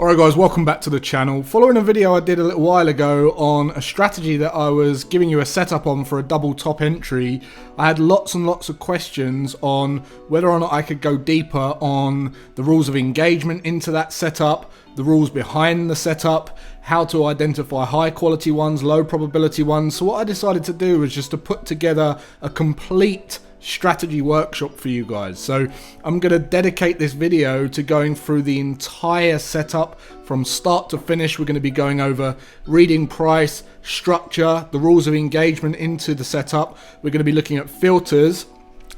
Alright guys, welcome back to the channel. Following a video I did a little while ago on a strategy that I was giving you a setup on for a double top entry, I had lots and lots of questions on whether or not I could go deeper on the rules of engagement into that setup, the rules behind the setup, how to identify high quality ones, low probability ones. So what I decided to do was just to put together a complete strategy workshop for you guys. So I'm going to dedicate this video to going through the entire setup from start to finish. We're going to be going over reading price, structure, the rules of engagement into the setup. We're going to be looking at filters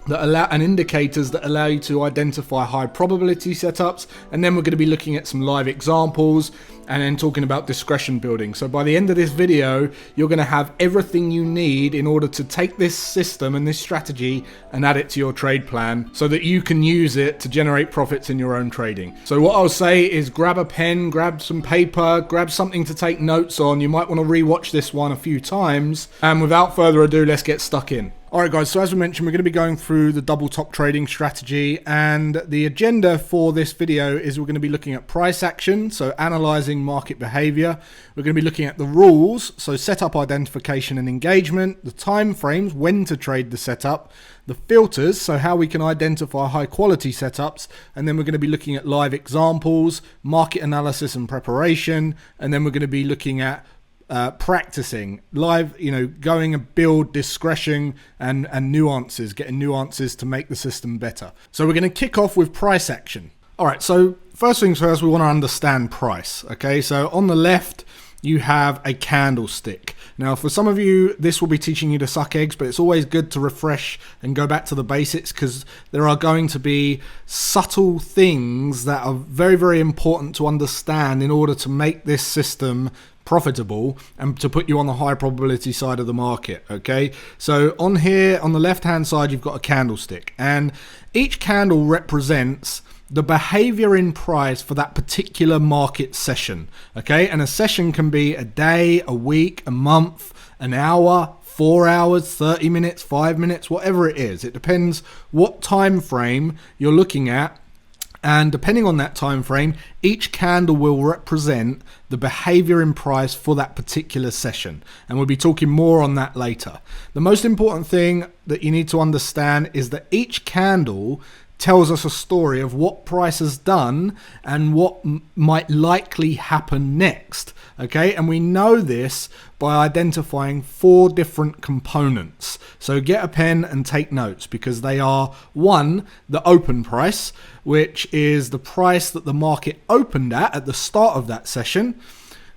that allow and indicators that allow you to identify high probability setups, and then we're going to be looking at some live examples and then talking about discretion building. So by the end of this video, you're going to have everything you need in order to take this system and this strategy and add it to your trade plan so that you can use it to generate profits in your own trading. So what I'll say is grab a pen, grab some paper, grab something to take notes on. You might want to rewatch this one a few times, and without further ado, let's get stuck in. Alright guys, so as we mentioned, we're going to be going through the double top trading strategy, and the agenda for this video is we're going to be looking at price action, so analyzing market behavior. We're going to be looking at the rules, so setup identification and engagement, the time frames, when to trade the setup, the filters, so how we can identify high quality setups, and then we're going to be looking at live examples, market analysis and preparation, and then we're going to be looking at practicing live, going and build discretion and nuances, getting nuances to make the system better. So we're going to kick off with price action. All right, so first things first, we want to understand price. Okay, so on the left, you have a candlestick. Now, for some of you, this will be teaching you to suck eggs, but it's always good to refresh and go back to the basics, because there are going to be subtle things that are very, very important to understand in order to make this system profitable and to put you on the high probability side of the market. Okay, so on here on the left hand side, you've got a candlestick, and each candle represents the behavior in price for that particular market session. Okay, and a session can be a day, a week, a month, an hour, 4 hours, 30 minutes, 5 minutes, whatever it is. It depends what time frame you're looking at, and depending on that time frame, each candle will represent the behavior in price for that particular session, and we'll be talking more on that later. The most important thing that you need to understand is that each candle tells us a story of what price has done and what might likely happen next. Okay, and we know this by identifying 4 different components. So get a pen and take notes, because they are: 1, the open price, which is the price that the market opened at the start of that session;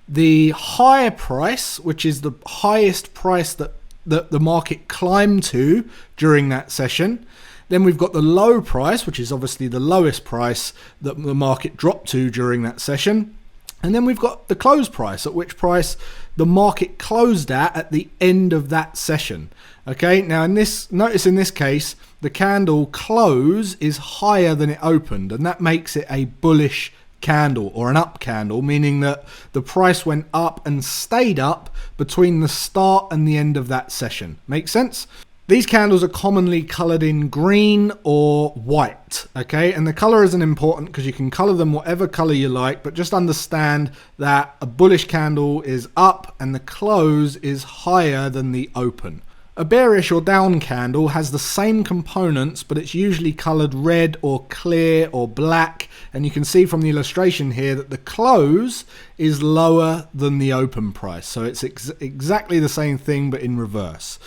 the higher price, which is the highest price that the market climbed to during that session; then we've got the low price, which is obviously the lowest price that the market dropped to during that session; and then we've got the close price, at which price the market closed at the end of that session. Okay, now notice in this case, the candle close is higher than it opened, and that makes it a bullish candle or an up candle, meaning that the price went up and stayed up between the start and the end of that session. Make sense? These candles are commonly colored in green or white, okay? And the color isn't important because you can color them whatever color you like, but just understand that a bullish candle is up and the close is higher than the open. A bearish or down candle has the same components, but it's usually colored red or clear or black. And you can see from the illustration here that the close is lower than the open price. So it's exactly the same thing, but in reverse.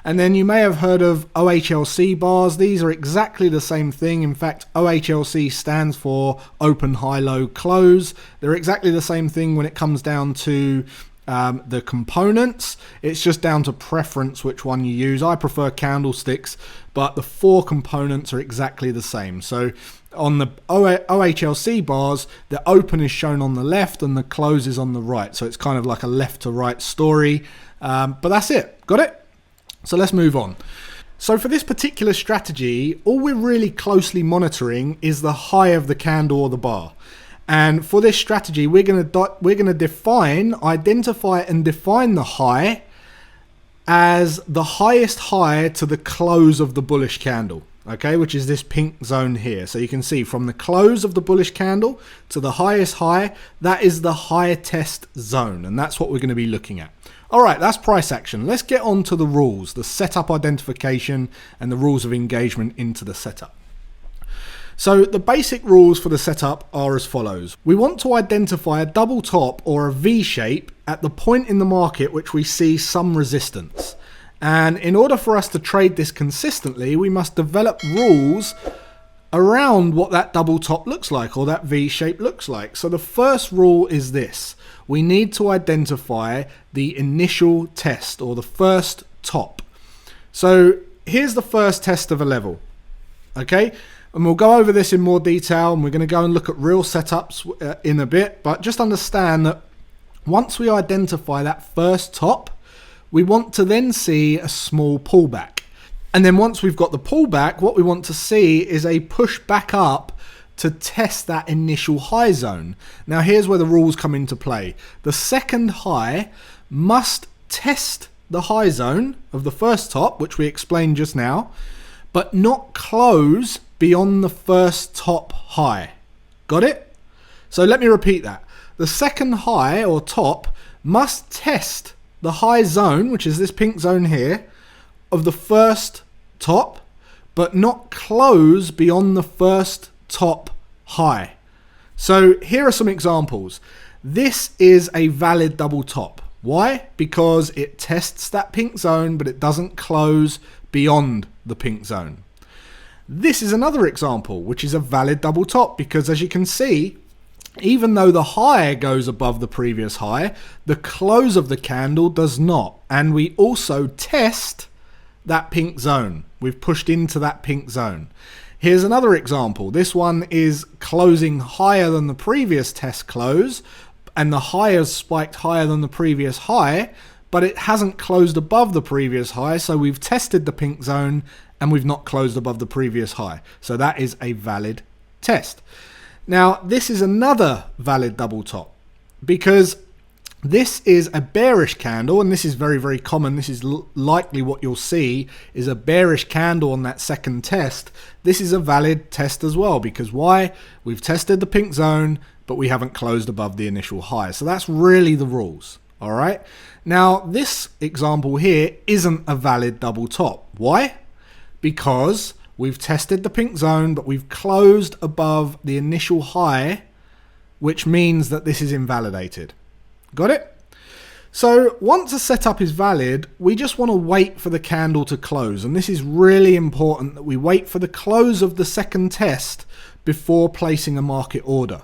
And then you may have heard of OHLC bars. These are exactly the same thing. In fact, OHLC stands for open, high, low, close. They're exactly the same thing when it comes down to the components. It's just down to preference which one you use. I prefer candlesticks, but the 4 components are exactly the same. So on the OHLC bars, the open is shown on the left and the close is on the right. So it's kind of like a left to right story. But that's it. Got it? So let's move on. So for this particular strategy, all we're really closely monitoring is the high of the candle or the bar. And for this strategy, we're going to identify and define the high as the highest high to the close of the bullish candle. okay, which is this pink zone here. So you can see from the close of the bullish candle to the highest high, that is the high test zone, and that's what we're going to be looking at. All right, that's price action. Let's get on to the rules, the setup identification and the rules of engagement into the setup. So the basic rules for the setup are as follows. We want to identify a double top or a V shape at the point in the market which we see some resistance. And in order for us to trade this consistently, we must develop rules around what that double top looks like or that V shape looks like. So the first rule is this. We need to identify the initial test or the first top. So here's the first test of a level. Okay, and we'll go over this in more detail, and we're going to go and look at real setups in a bit. But just understand that once we identify that first top, we want to then see a small pullback. And then once we've got the pullback, what we want to see is a push back up to test that initial high zone. Now here's where the rules come into play. The second high must test the high zone of the first top, which we explained just now, but not close beyond the first top high. Got it? So let me repeat that. The second high or top must test the high zone, which is this pink zone here, of the first top, but not close beyond the first top high. So here are some examples. This is a valid double top. Why? Because it tests that pink zone, but it doesn't close beyond the pink zone. This is another example, which is a valid double top, because as you can see, even though the high goes above the previous high, the close of the candle does not. And we also test that pink zone. We've pushed into that pink zone. Here's another example. This one is closing higher than the previous test close, and the high has spiked higher than the previous high, but it hasn't closed above the previous high, so we've tested the pink zone and we've not closed above the previous high. So that is a valid test. Now, this is another valid double top because this is a bearish candle, and this is very, very common. This is likely what you'll see is a bearish candle on that second test. This is a valid test as well, because why? We've tested the pink zone, but we haven't closed above the initial high. So that's really the rules. All right. Now, this example here isn't a valid double top. Why? Because we've tested the pink zone, but we've closed above the initial high, which means that this is invalidated. Got it? So once a setup is valid, we just want to wait for the candle to close. And this is really important that we wait for the close of the second test before placing a market order,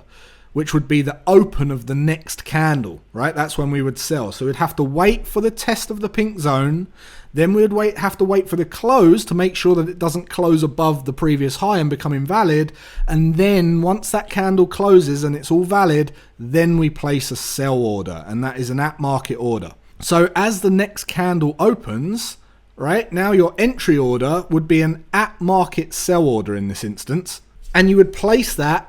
which would be the open of the next candle, right? That's when we would sell. So we'd have to wait for the test of the pink zone. Then we would have to wait for the close to make sure that it doesn't close above the previous high and become invalid. And then once that candle closes and it's all valid, then we place a sell order, and that is an at market order. So as the next candle opens, right, now your entry order would be an at market sell order in this instance, and you would place that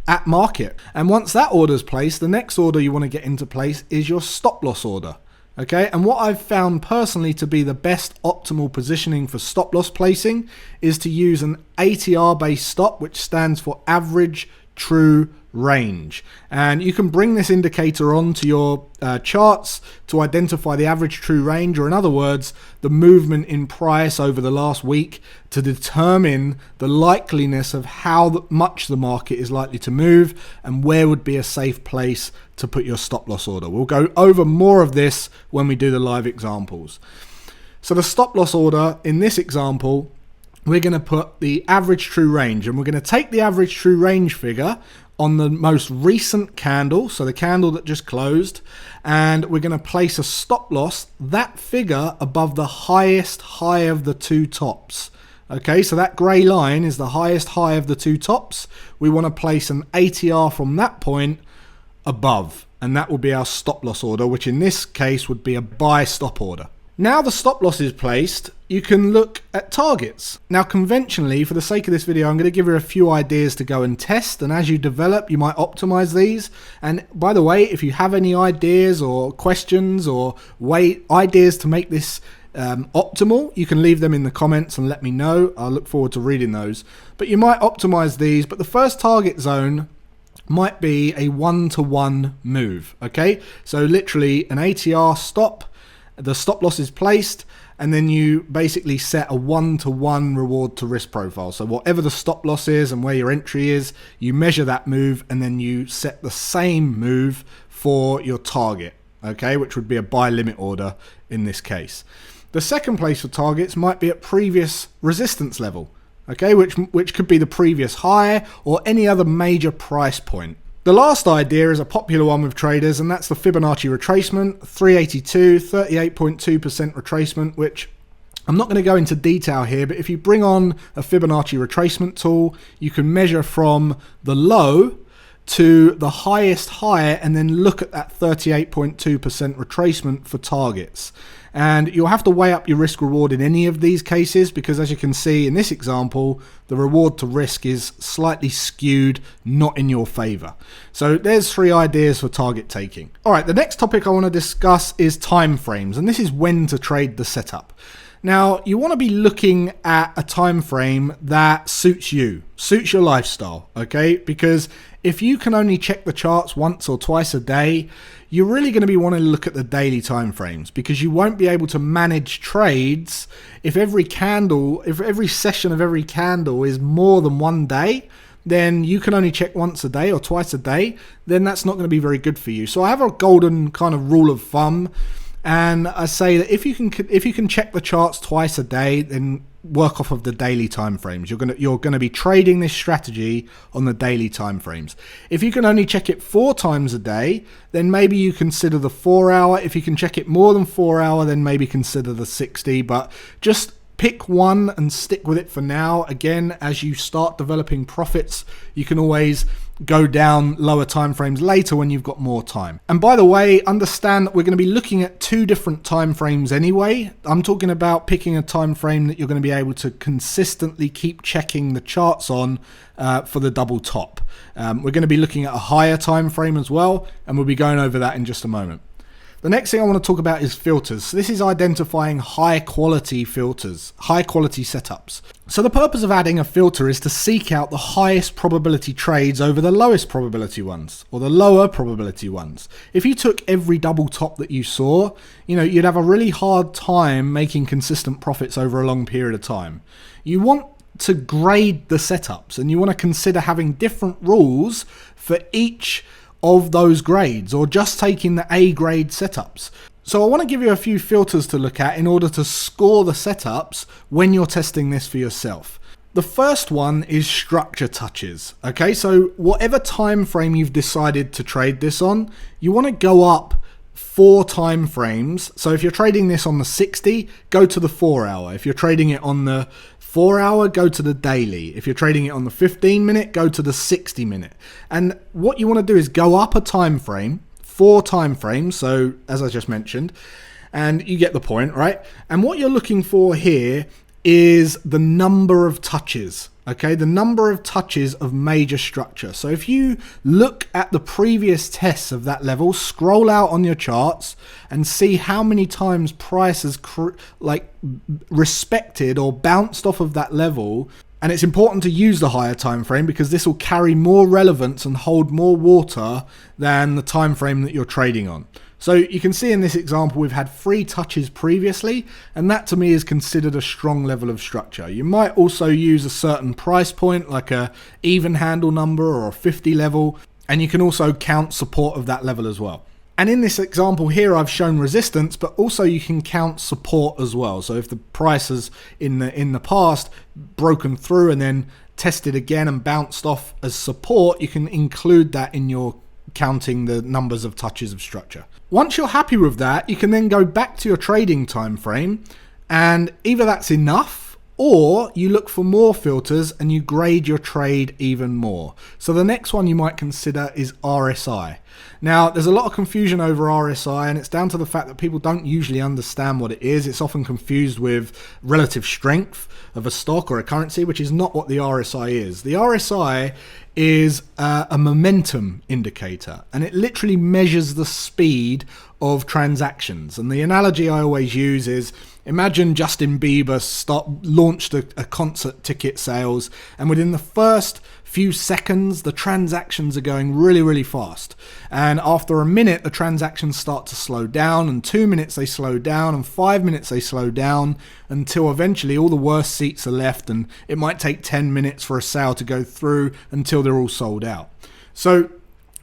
at market. And once that order is placed, the next order you want to get into place is your stop loss order. Okay, and what I've found personally to be the best optimal positioning for stop loss placing is to use an ATR based stop, which stands for average true range. And you can bring this indicator onto your charts to identify the average true range, or in other words, the movement in price over the last week, to determine the likeliness of how much the market is likely to move and where would be a safe place to put your stop loss order. We'll go over more of this when we do the live examples. So the stop loss order in this example, we're going to put the average true range, and we're going to take the average true range figure on the most recent candle, so the candle that just closed, and we're going to place a stop loss, that figure above the highest high of the two tops. Okay, so that grey line is the highest high of the two tops. We want to place an ATR from that point above, and that will be our stop loss order, which in this case would be a buy stop order. Now the stop loss is placed, you can look at targets. Now conventionally, for the sake of this video, I'm going to give you a few ideas to go and test, and as you develop, you might optimize these. And by the way, if you have any ideas or questions or ideas to make this optimal, you can leave them in the comments and let me know. I'll look forward to reading those. But you might optimize these, but the first target zone might be a 1-to-1 move, okay? So literally an ATR stop, the stop loss is placed, and then you basically set a 1-to-1 reward to risk profile. So whatever the stop loss is and where your entry is, you measure that move, and then you set the same move for your target, okay, which would be a buy limit order in this case. The second place for targets might be at previous resistance level, okay, which could be the previous high or any other major price point. The last idea is a popular one with traders, and that's the Fibonacci retracement, 382, 38.2% retracement, which I'm not going to go into detail here, but if you bring on a Fibonacci retracement tool, you can measure from the low to the highest high and then look at that 38.2% retracement for targets. And you'll have to weigh up your risk reward in any of these cases, because as you can see in this example, the reward to risk is slightly skewed, not in your favor. So there's 3 ideas for target taking. All right, the next topic I want to discuss is time frames, and this is when to trade the setup. Now, you want to be looking at a time frame that suits you, suits your lifestyle, okay? Because if you can only check the charts once or twice a day, you're really going to be wanting to look at the daily time frames, because you won't be able to manage trades if every session of every candle is more than 1 day. Then you can only check once a day or twice a day, then that's not going to be very good for you. So I have a golden kind of rule of thumb, and I say that if you can check the charts twice a day, then work off of the daily time frames. You're gonna be trading this strategy on the daily time frames. If you can only check it 4 times a day, then maybe you consider the 4 hour. If you can check it more than 4 hour, then maybe consider the 60. But just pick one and stick with it for now. Again, as you start developing profits, you can always go down lower time frames later when you've got more time. And by the way, understand that we're going to be looking at 2 different time frames anyway. I'm talking about picking a time frame that you're going to be able to consistently keep checking the charts on for the double top. We're going to be looking at a higher time frame as well, and we'll be going over that in just a moment. The next thing I want to talk about is filters. So this is identifying high quality filters, high quality setups. So the purpose of adding a filter is to seek out the highest probability trades over the lowest probability ones, or the lower probability ones. If you took every double top that you saw, you'd have a really hard time making consistent profits over a long period of time. You want to grade the setups, and you want to consider having different rules for each of those grades, or just taking the A grade setups. So I want to give you a few filters to look at in order to score the setups when you're testing this for yourself. The first one is structure touches. Okay, so whatever time frame you've decided to trade this on, you want to go up 4 time frames. So if you're trading this on the 60, go to the 4 hour. If you're trading it on the 4 hour, go to the daily. If you're trading it on the 15 minute, go to the 60 minute. And what you want to do is go up a time frame, 4 time frames. So as I just mentioned, and you get the point, right? And what you're looking for here is the number of touches. Okay, the number of touches of major structure. So if you look at the previous tests of that level, scroll out on your charts and see how many times price has respected or bounced off of that level. And it's important to use the higher time frame, because this will carry more relevance and hold more water than the time frame that you're trading on. So you can see in this example, we've had 3 touches previously, and that to me is considered a strong level of structure. You might also use a certain price point, like a even handle number or a 50 level, and you can also count support of that level as well. And in this example here, I've shown resistance, but also you can count support as well. So if the price has in the past broken through and then tested again and bounced off as support, you can include that in your counting the numbers of touches of structure. Once you're happy with that, you can then go back to your trading time frame, and either that's enough, or you look for more filters and you grade your trade even more. So the next one you might consider is RSI. Now, there's a lot of confusion over RSI, and it's down to the fact that people don't usually understand what it is. It's often confused with relative strength of a stock or a currency, which is not what the RSI is. The RSI is a momentum indicator, and it literally measures the speed of transactions. And the analogy I always use is, imagine Justin Bieber launched a concert ticket sales, and within the first few seconds the transactions are going really, really fast, and after a minute the transactions start to slow down, and 2 minutes they slow down, and 5 minutes they slow down, until eventually all the worst seats are left, and it might take 10 minutes for a sale to go through until they're all sold out. So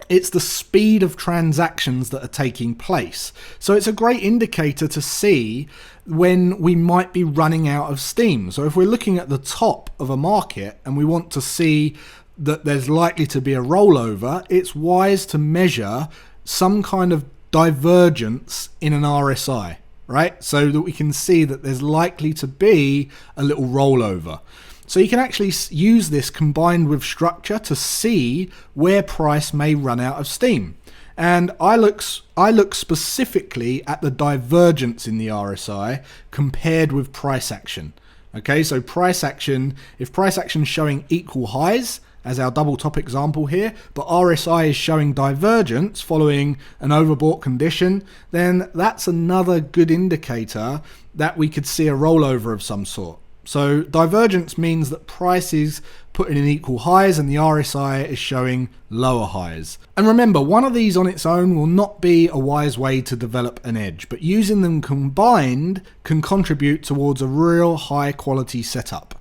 it's the speed of transactions that are taking place. So it's a great indicator to see when we might be running out of steam. So if we're looking at the top of a market and we want to see that there's likely to be a rollover, it's wise to measure some kind of divergence in an RSI, right? So that we can see that there's likely to be a little rollover. So you can actually use this combined with structure to see where price may run out of steam. And I look specifically at the divergence in the RSI compared with price action. Okay, so price action, if price action is showing equal highs, as our double top example here, but RSI is showing divergence following an overbought condition, then that's another good indicator that we could see a rollover of some sort. So divergence means that price is putting in equal highs and the RSI is showing lower highs. And remember, one of these on its own will not be a wise way to develop an edge, but using them combined can contribute towards a real high quality setup.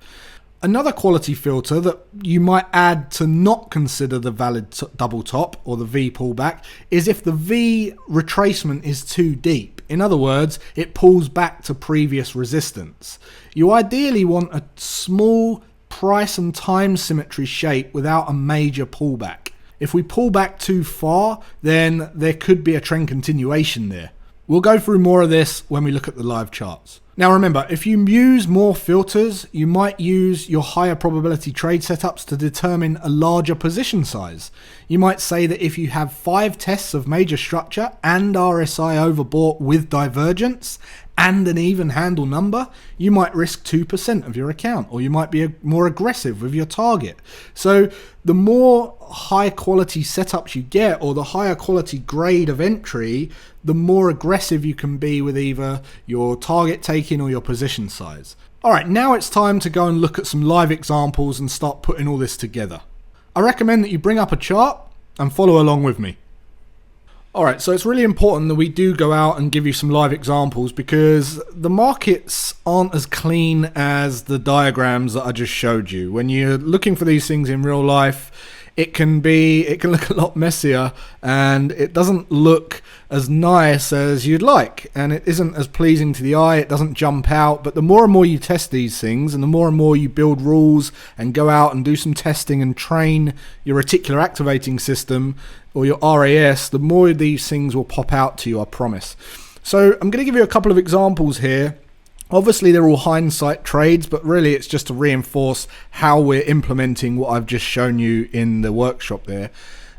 Another quality filter that you might add to not consider the valid double top or the V pullback is if the V retracement is too deep. In other words, it pulls back to previous resistance. You ideally want a small price and time symmetry shape without a major pullback. If we pull back too far, then there could be a trend continuation there. We'll go through more of this when we look at the live charts. Now remember, if you use more filters, you might use your higher probability trade setups to determine a larger position size. You might say that if you have 5 tests of major structure and RSI overbought with divergence and an even handle number, you might risk 2% of your account, or you might be more aggressive with your target. So the more high quality setups you get, or the higher quality grade of entry, the more aggressive you can be with either your target taking or your position size. All right, now it's time to go and look at some live examples and start putting all this together. I recommend that you bring up a chart and follow along with me. Alright, so it's really important that we do go out and give you some live examples, because the markets aren't as clean as the diagrams that I just showed you. When you're looking for these things in real life, it can look a lot messier, and it doesn't look as nice as you'd like, and it isn't as pleasing to the eye. It doesn't jump out. But the more and more you test these things, and the more and more you build rules and go out and do some testing and train your reticular activating system, or your RAS, the more these things will pop out to you, I promise. So I'm going to give you a couple of examples here. Obviously they're all hindsight trades, but really it's just to reinforce how we're implementing what I've just shown you in the workshop there.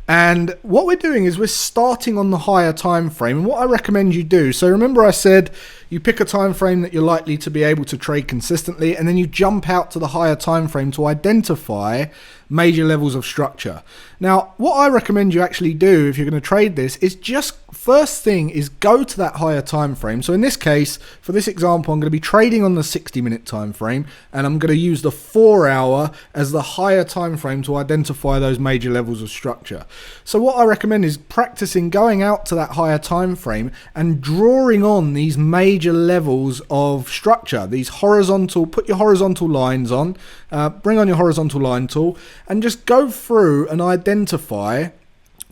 And what we're doing is we're starting on the higher time frame, and what I recommend you do, so remember I said you pick a time frame that you're likely to be able to trade consistently, and then you jump out to the higher time frame to identify major levels of structure. Now, what I recommend you actually do if you're going to trade this is just first thing is go to that higher time frame. So in this case, for this example, I'm going to be trading on the 60-minute time frame, and I'm going to use the 4-hour as the higher time frame to identify those major levels of structure. So what I recommend is practicing going out to that higher time frame and drawing on these major levels of structure, these horizontal, put your horizontal lines on, bring on your horizontal line tool, and just go through and identify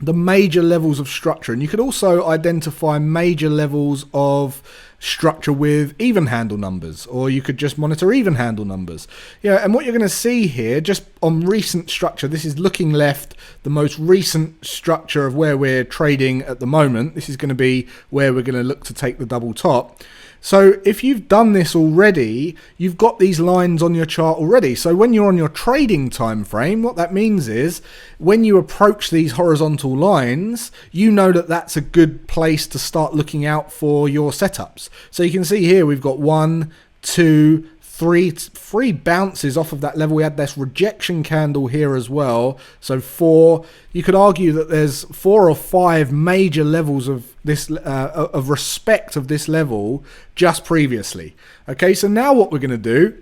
the major levels of structure. And you could also identify major levels of structure with even handle numbers, or you could just monitor even handle numbers. Yeah, and what you're going to see here, just on recent structure, this is looking left, the most recent structure of where we're trading at the moment. This is going to be where we're going to look to take the double top. So if you've done this already, you've got these lines on your chart already. So when you're on your trading time frame, what that means is when you approach these horizontal lines, you know that that's a good place to start looking out for your setups. So you can see here we've got 1, 2, three bounces off of that level. We had this rejection candle here as well. So 4, you could argue that there's 4 or 5 major levels of this of respect of this level just previously. Okay, so now what we're going to do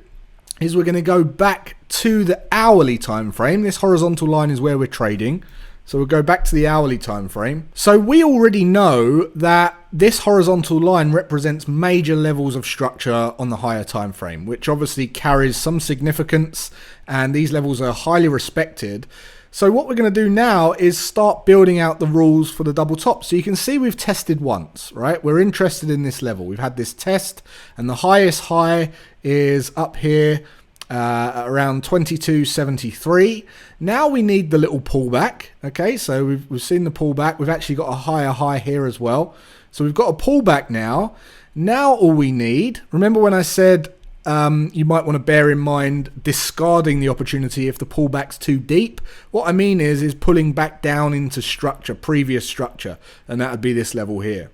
is we're going to go back to the hourly time frame. This horizontal line is where we're trading. So we'll go back to the hourly time frame. So we already know that this horizontal line represents major levels of structure on the higher time frame, which obviously carries some significance, and these levels are highly respected. So what we're going to do now is start building out the rules for the double top. So you can see we've tested once, right? We're interested in this level. We've had this test, and the highest high is up here around 22.73. Now we need the little pullback. Okay, so we've seen the pullback. We've actually got a higher high here as well. So we've got a pullback now. Now all we need, remember when I said you might want to bear in mind discarding the opportunity if the pullback's too deep. What I mean is pulling back down into structure, previous structure, and that would be this level here.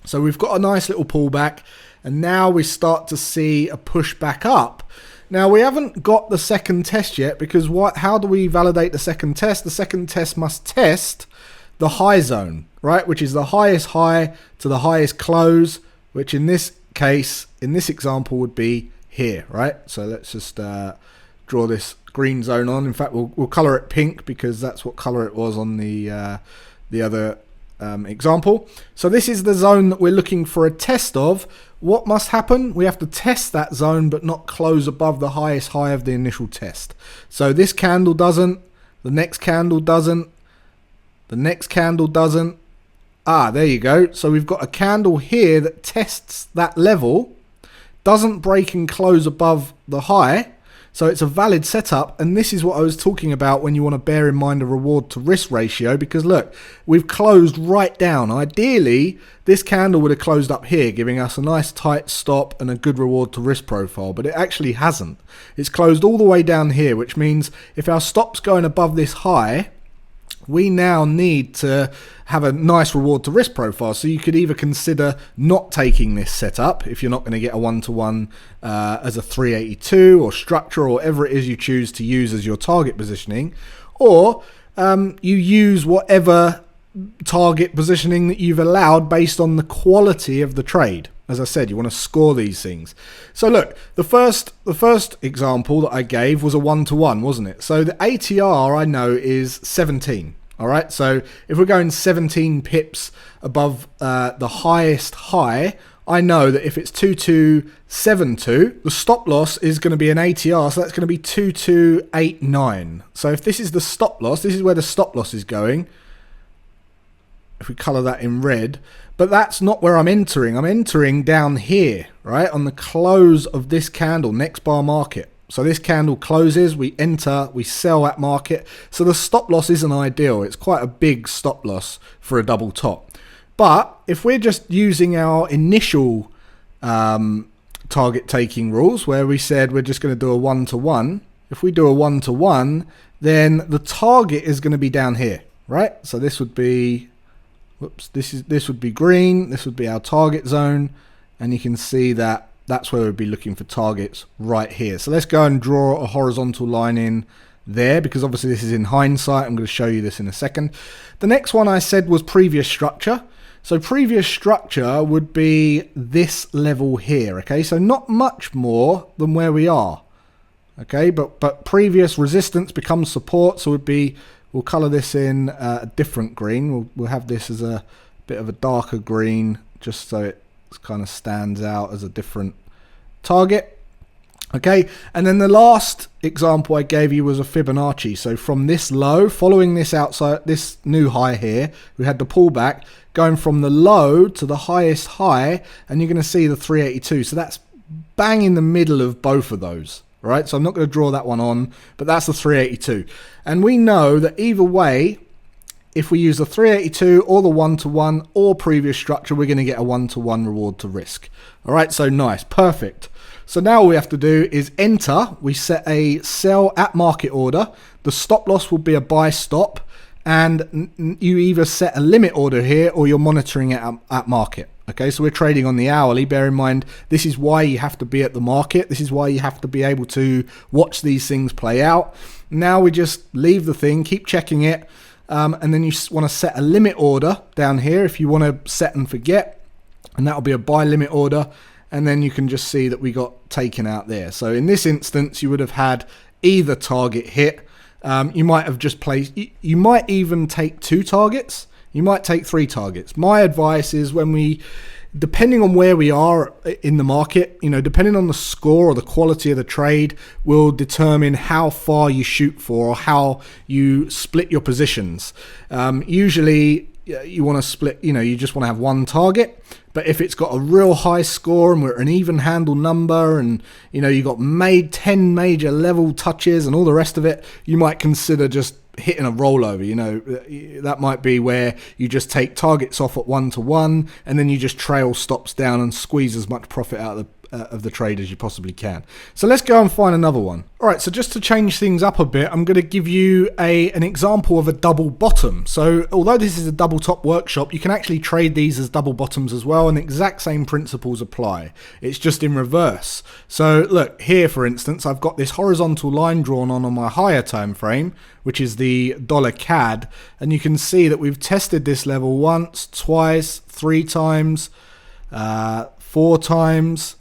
So we've got a nice little pullback, and now we start to see a push back up. Now we haven't got the second test yet, because how do we validate the second test? The second test must test the high zone, right? Which is the highest high to the highest close, which in this case, in this example, would be here, right? So let's just draw this green zone on. In fact, we'll color it pink because that's what color it was on the other example. So this is the zone that we're looking for a test of. What must happen? We have to test that zone but not close above the highest high of the initial test. So this candle doesn't, the next candle doesn't, the next candle doesn't. There you go. So we've got a candle here that tests that level, doesn't break and close above the high. So it's a valid setup, and this is what I was talking about when you want to bear in mind a reward to risk ratio, because look, we've closed right down. Ideally, this candle would have closed up here, giving us a nice tight stop and a good reward to risk profile, but it actually hasn't. It's closed all the way down here, which means if our stop's going above this high, we now need to have a nice reward to risk profile. So you could either consider not taking this setup if you're not going to get a 1-to-1 as a 382 or structure or whatever it is you choose to use as your target positioning, or you use whatever target positioning that you've allowed based on the quality of the trade. As I said, you want to score these things. So look, the first example that I gave was a 1-to-1, wasn't it? So the ATR I know is 17. All right, so if we're going 17 pips above the highest high, I know that if it's 2272, the stop loss is going to be an ATR, so that's going to be 2289. So if this is the stop loss, this is where the stop loss is going. If we color that in red, but that's not where I'm entering. I'm entering down here, right, on the close of this candle, next bar market. So this candle closes, we enter, we sell at market. So the stop loss isn't ideal. It's quite a big stop loss for a double top. But if we're just using our initial target taking rules, where we said we're just going to do a 1-to-1, if we do a 1-to-1, then the target is going to be down here, right? So this would be, whoops, this would be green, this would be our target zone, and you can see that that's where we'd be looking for targets right here. So let's go and draw a horizontal line in there, because obviously this is in hindsight. I'm going to show you this in a second. The next one I said was previous structure. So previous structure would be this level here, okay? So not much more than where we are, okay? But previous resistance becomes support, so we'll color this in a different green. We'll have this as a bit of a darker green, just so it kind of stands out as a different target. Okay, and then the last example I gave you was a Fibonacci. So from this low, following this outside, this new high here, we had the pullback going from the low to the highest high, and you're going to see the 382. So that's bang in the middle of both of those. Right, so I'm not going to draw that one on, but that's the 382. And we know that either way, if we use the 382 or the 1-to-1 or previous structure, we're going to get a 1-to-1 reward to risk. All right, so nice, perfect. So now all we have to do is enter. We set a sell at market order. The stop loss will be a buy stop, and you either set a limit order here or you're monitoring it at market. Okay, so we're trading on the hourly. Bear in mind, this is why you have to be at the market. This is why you have to be able to watch these things play out. Now we just leave the thing, keep checking it, and then you want to set a limit order down here if you want to set and forget, and that'll be a buy limit order, and then you can just see that we got taken out there. So in this instance, you would have had either target hit. You might have just placed, you might even take 2 targets. You might take 3 targets. My advice is depending on where we are in the market, depending on the score or the quality of the trade will determine how far you shoot for or how you split your positions. Usually you want to split, you just want to have 1 target. But if it's got a real high score and we're an even handle number and, you got 10 major level touches and all the rest of it, you might consider just hitting a rollover. That might be where you just take targets off at 1-to-1 and then you just trail stops down and squeeze as much profit out of the trade as you possibly can. So let's go and find another one. All right, so just to change things up a bit, I'm going to give you an example of a double bottom. So although this is a double top workshop, you can actually trade these as double bottoms as well, and the exact same principles apply. It's just in reverse. So look here, for instance, I've got this horizontal line drawn on my higher time frame, which is the dollar CAD, and you can see that we've tested this level once, twice, 3 times, 4 times,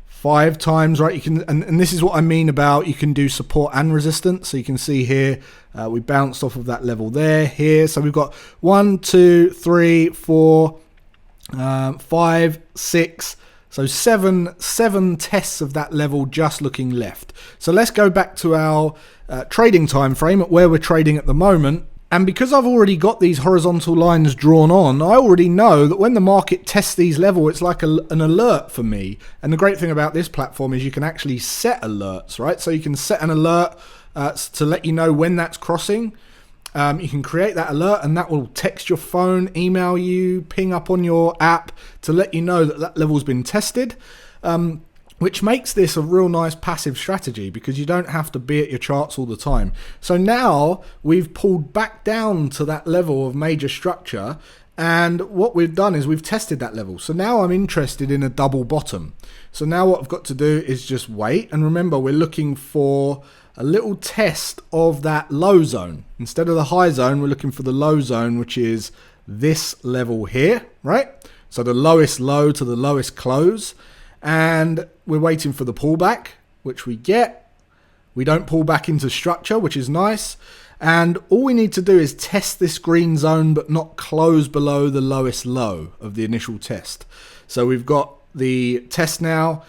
5 times, right? You can, and this is what I mean about you can do support and resistance. So you can see here, we bounced off of that level there, here. So we've got 1, 2, 3, 4, 5, 6. So seven tests of that level just looking left. So let's go back to our trading time frame at where we're trading at the moment. And because I've already got these horizontal lines drawn on, I already know that when the market tests these levels, it's like an alert for me. And the great thing about this platform is you can actually set alerts, right? So you can set an alert to let you know when that's crossing. You can create that alert and that will text your phone, email you, ping up on your app to let you know that that level's been tested. Which makes this a real nice passive strategy because you don't have to be at your charts all the time. So now we've pulled back down to that level of major structure, and what we've done is we've tested that level. So now I'm interested in a double bottom. So now what I've got to do is just wait, and remember we're looking for a little test of that low zone. Instead of the high zone, we're looking for the low zone, which is this level here, right? So the lowest low to the lowest close. And we're waiting for the pullback, which we get. We don't pull back into structure, which is nice. And all we need to do is test this green zone, but not close below the lowest low of the initial test. So we've got the test now,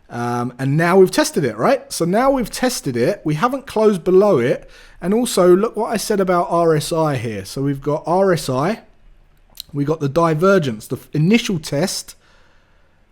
and now we've tested it, right? So now we've tested it. We haven't closed below it. And also, look what I said about RSI here. So we've got RSI. We got the divergence, the initial test.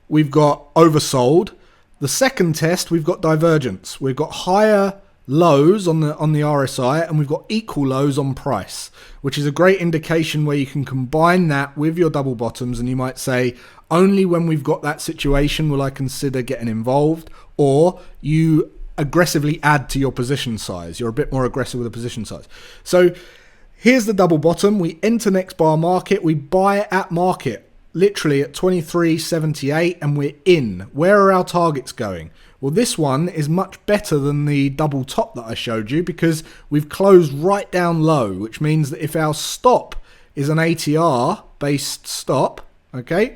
We've got oversold. The second test, we've got divergence. We've got higher lows on the RSI and we've got equal lows on price, which is a great indication where you can combine that with your double bottoms, and you might say, only when we've got that situation will I consider getting involved, or you aggressively add to your position size. You're a bit more aggressive with the position size. So here's the double bottom. We enter next bar market. We buy at market. Literally at 23.78, and we're in. Where are our targets going? Well, this one is much better than the double top that I showed you because we've closed right down low, which means that if our stop is an ATR based stop, okay,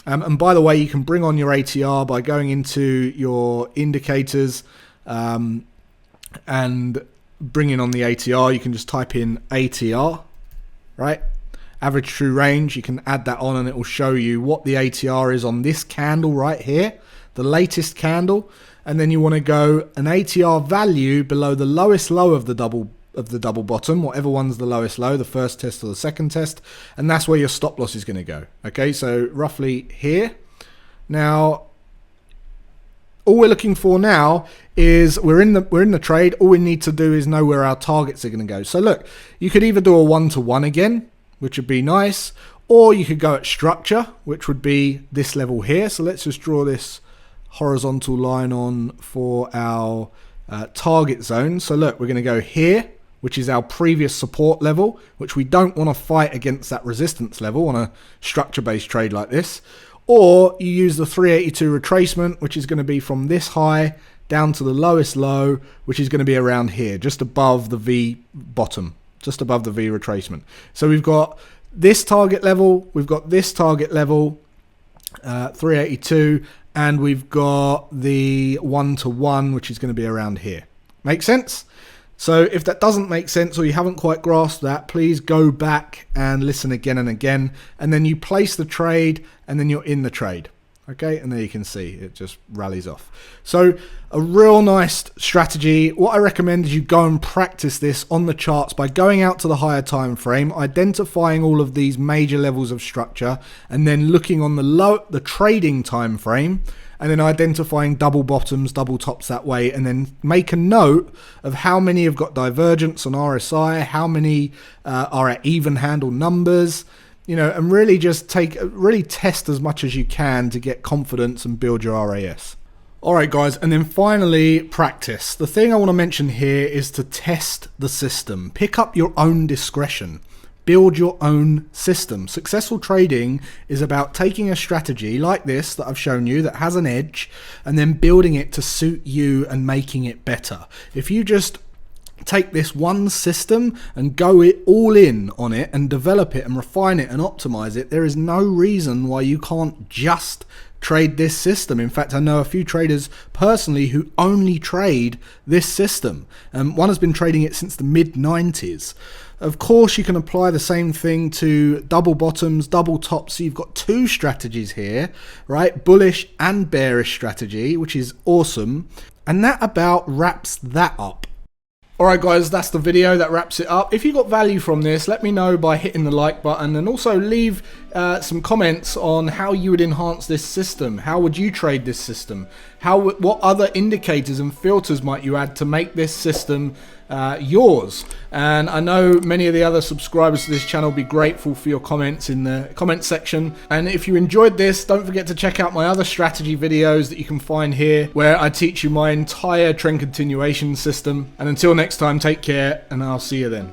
and by the way, you can bring on your ATR by going into your indicators and bringing on the ATR. You can just type in ATR, right? Average true range, you can add that on and it will show you what the ATR is on this candle right here, the latest candle, and then you want to go an ATR value below the lowest low of the double bottom, whatever one's the lowest low, the first test or the second test, and that's where your stop loss is going to go. Okay, so roughly here. Now all we're looking for now is we're in the trade. All we need to do is know where our targets are going to go. So look, you could either do a 1-to-1 again, which would be nice, or you could go at structure, which would be this level here. So let's just draw this horizontal line on for our target zone. So look, we're going to go here, which is our previous support level, which we don't want to fight against that resistance level on a structure-based trade like this. Or you use the 382 retracement, which is going to be from this high down to the lowest low, which is going to be around here, just above the V bottom, just above the V retracement. So we've got this target level, we've got this target level, 382, and we've got the 1-to-1, which is going to be around here. Make sense? So if that doesn't make sense or you haven't quite grasped that, please go back and listen again and again, and then you place the trade and then you're in the trade. Okay, and there you can see it just rallies off. So a real nice strategy. What I recommend is you go and practice this on the charts by going out to the higher time frame, identifying all of these major levels of structure, and then looking on the trading time frame, and then identifying double bottoms, double tops that way, and then make a note of how many have got divergence on RSI, how many are at even handle numbers, you know, and really just really test as much as you can to get confidence and build your RAS. All right, guys, and then finally, practice. The thing I want to mention here is to test the system. Pick up your own discretion. Build your own system. Successful trading is about taking a strategy like this that I've shown you that has an edge and then building it to suit you and making it better. If you just take this one system and go all in on it and develop it and refine it and optimize it, there is no reason why you can't just trade this system. In fact, I know a few traders personally who only trade this system. One has been trading it since the mid-90s. Of course, you can apply the same thing to double bottoms, double tops. So you've got two strategies here, right? Bullish and bearish strategy, which is awesome. And that about wraps that up. Alright guys, that's the video, that wraps it up. If you got value from this, let me know by hitting the like button, and also leave some comments on how you would enhance this system. How would you trade this system? What other indicators and filters might you add to make this system yours? And I know many of the other subscribers to this channel will be grateful for your comments in the comment section. And if you enjoyed this, don't forget to check out my other strategy videos that you can find here, where I teach you my entire trend continuation system. And until next time, take care, and I'll see you then.